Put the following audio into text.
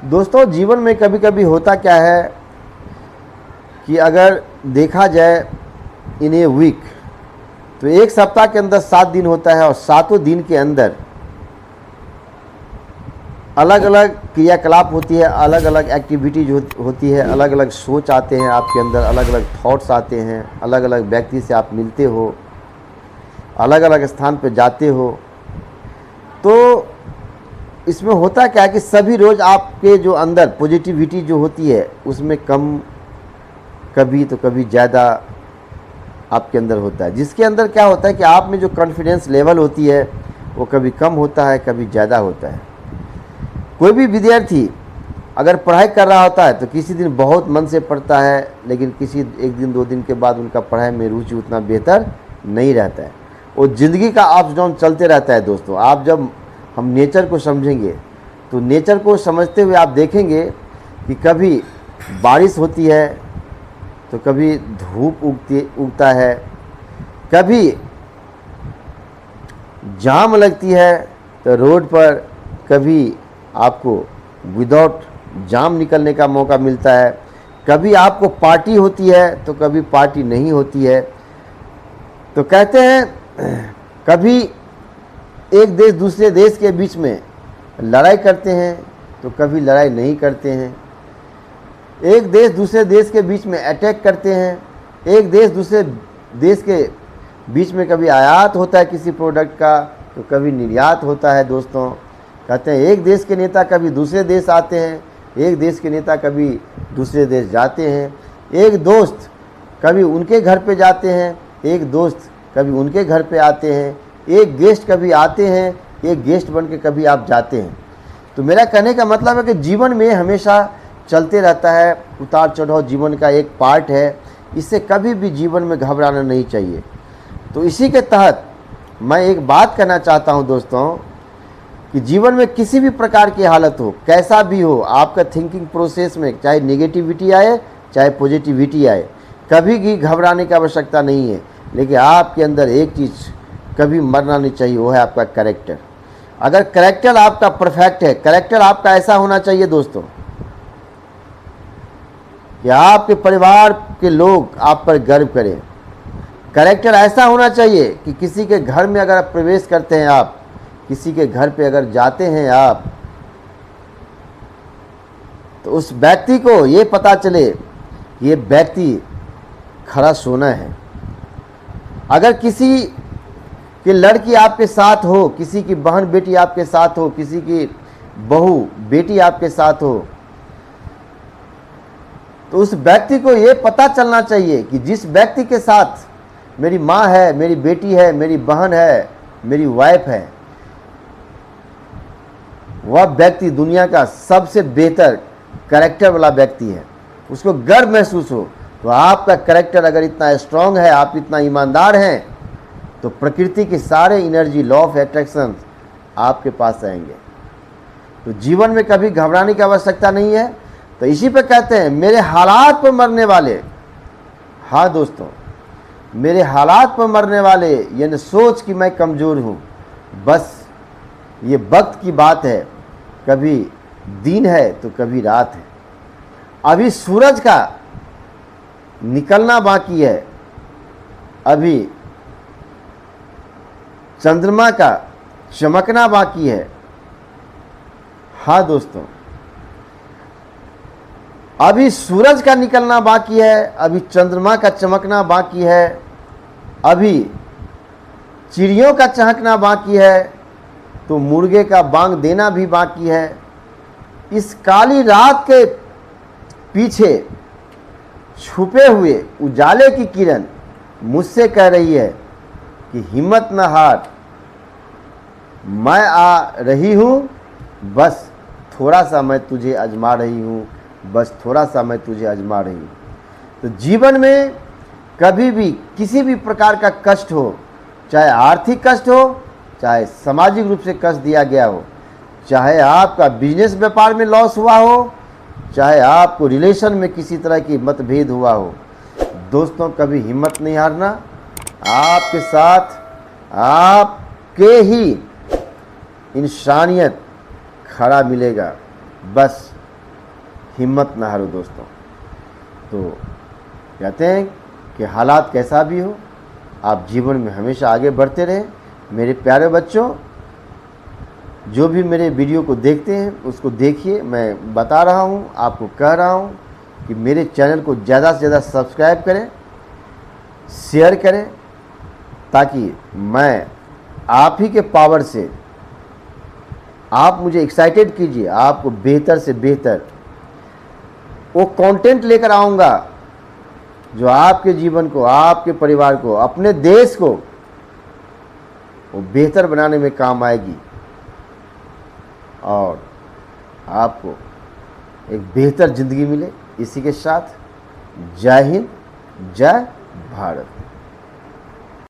दोस्तों, जीवन में कभी कभी होता क्या है कि अगर देखा जाए इन ए वीक, तो एक सप्ताह के अंदर 7 दिन होता है और 7 दिन के अंदर अलग अलग क्रियाकलाप होती है, अलग अलग एक्टिविटीज होती है, अलग अलग सोच आते हैं आपके अंदर, अलग अलग थॉट्स आते हैं, अलग अलग व्यक्ति से आप मिलते हो, अलग अलग स्थान पर जाते हो। तो इसमें होता क्या है कि सभी रोज़ आपके जो अंदर पॉजिटिविटी जो होती है उसमें कम, कभी तो कभी ज़्यादा आपके अंदर होता है, जिसके अंदर क्या होता है कि आप में जो कॉन्फिडेंस लेवल होती है वो कभी कम होता है, कभी ज़्यादा होता है। कोई भी विद्यार्थी अगर पढ़ाई कर रहा होता है तो किसी दिन बहुत मन से पढ़ता है, लेकिन किसी एक दिन 2 दिन के बाद उनका पढ़ाई में रुचि उतना बेहतर नहीं रहता है। वो ज़िंदगी का अप्स डाउन चलते रहता है। दोस्तों, आप जब हम नेचर को समझेंगे तो नेचर को समझते हुए आप देखेंगे कि कभी बारिश होती है तो कभी धूप उगता है, कभी जाम लगती है तो रोड पर, कभी आपको विदाउट जाम निकलने का मौका मिलता है, कभी आपको पार्टी होती है तो कभी पार्टी नहीं होती है। तो कहते हैं कभी एक देश दूसरे देश के बीच में लड़ाई करते हैं तो कभी लड़ाई नहीं करते हैं, एक देश दूसरे देश के बीच में अटैक करते हैं, एक देश दूसरे देश के बीच में कभी आयात होता है किसी प्रोडक्ट का तो कभी निर्यात होता है। दोस्तों, कहते हैं एक देश के नेता कभी दूसरे देश आते हैं, एक देश के नेता कभी दूसरे देश जाते हैं, एक दोस्त कभी उनके घर पे जाते हैं, एक दोस्त कभी उनके घर पे आते हैं, एक गेस्ट कभी आते हैं, एक गेस्ट बन के कभी आप जाते हैं। तो मेरा कहने का मतलब है कि जीवन में हमेशा चलते रहता है, उतार चढ़ाव जीवन का एक पार्ट है, इससे कभी भी जीवन में घबराना नहीं चाहिए। तो इसी के तहत मैं एक बात कहना चाहता हूं दोस्तों कि जीवन में किसी भी प्रकार की हालत हो, कैसा भी हो, आपका थिंकिंग प्रोसेस में चाहे नेगेटिविटी आए चाहे पॉजिटिविटी आए, कभी भी घबराने की आवश्यकता नहीं है। लेकिन आपके अंदर एक चीज़ कभी मरना नहीं चाहिए, वो है आपका कैरेक्टर। अगर कैरेक्टर आपका परफेक्ट है, कैरेक्टर आपका ऐसा होना चाहिए दोस्तों कि आपके परिवार के लोग आप पर गर्व करें। कैरेक्टर ऐसा होना चाहिए कि किसी के घर में अगर आप प्रवेश करते हैं, आप किसी के घर पे अगर जाते हैं आप, तो उस व्यक्ति को ये पता चले कि ये व्यक्ति खरा सोना है। अगर किसी कि लड़की आपके साथ हो, किसी की बहन बेटी आपके साथ हो, किसी की बहू बेटी आपके साथ हो, तो उस व्यक्ति को ये पता चलना चाहिए कि जिस व्यक्ति के साथ मेरी माँ है, मेरी बेटी है, मेरी बहन है, मेरी वाइफ है, वह व्यक्ति दुनिया का सबसे बेहतर कैरेक्टर वाला व्यक्ति है। उसको गर्व महसूस हो। तो आपका कैरेक्टर अगर इतना स्ट्रांग है, आप इतना ईमानदार हैं, तो प्रकृति की सारे एनर्जी, लॉ ऑफ अट्रैक्शन आपके पास आएंगे। तो जीवन में कभी घबराने की आवश्यकता नहीं है। तो इसी पे कहते हैं मेरे हालात पर मरने वाले, हाँ दोस्तों, मेरे हालात पर मरने वाले, ये न सोच कि मैं कमज़ोर हूँ, बस ये वक्त की बात है, कभी दिन है तो कभी रात है। अभी सूरज का निकलना बाकी है, अभी चंद्रमा का चमकना बाकी है। हाँ दोस्तों, अभी सूरज का निकलना बाकी है, अभी चंद्रमा का चमकना बाकी है, अभी चिड़ियों का चहकना बाकी है, तो मुर्गे का बांग देना भी बाकी है। इस काली रात के पीछे छुपे हुए उजाले की किरण मुझसे कह रही है कि हिम्मत न हार, मैं आ रही हूँ, बस थोड़ा सा मैं तुझे आजमा रही हूँ, बस थोड़ा सा मैं तुझे आजमा रही हूँ। तो जीवन में कभी भी किसी भी प्रकार का कष्ट हो, चाहे आर्थिक कष्ट हो, चाहे सामाजिक रूप से कष्ट दिया गया हो, चाहे आपका बिजनेस व्यापार में लॉस हुआ हो, चाहे आपको रिलेशन में किसी तरह की मतभेद हुआ हो, दोस्तों कभी हिम्मत नहीं हारना। आपके साथ आपके ही इंसानियत खड़ा मिलेगा, बस हिम्मत ना हारो दोस्तों। तो कहते हैं कि हालात कैसा भी हो, आप जीवन में हमेशा आगे बढ़ते रहें। मेरे प्यारे बच्चों, जो भी मेरे वीडियो को देखते हैं उसको देखिए। मैं बता रहा हूँ, आपको कह रहा हूँ कि मेरे चैनल को ज़्यादा से ज़्यादा सब्सक्राइब करें, शेयर करें, ताकि मैं आप ही के पावर से, आप मुझे एक्साइटेड कीजिए, आपको बेहतर से बेहतर वो कंटेंट लेकर आऊँगा जो आपके जीवन को, आपके परिवार को, अपने देश को वो बेहतर बनाने में काम आएगी और आपको एक बेहतर ज़िंदगी मिले। इसी के साथ जय हिंद, जय भारत।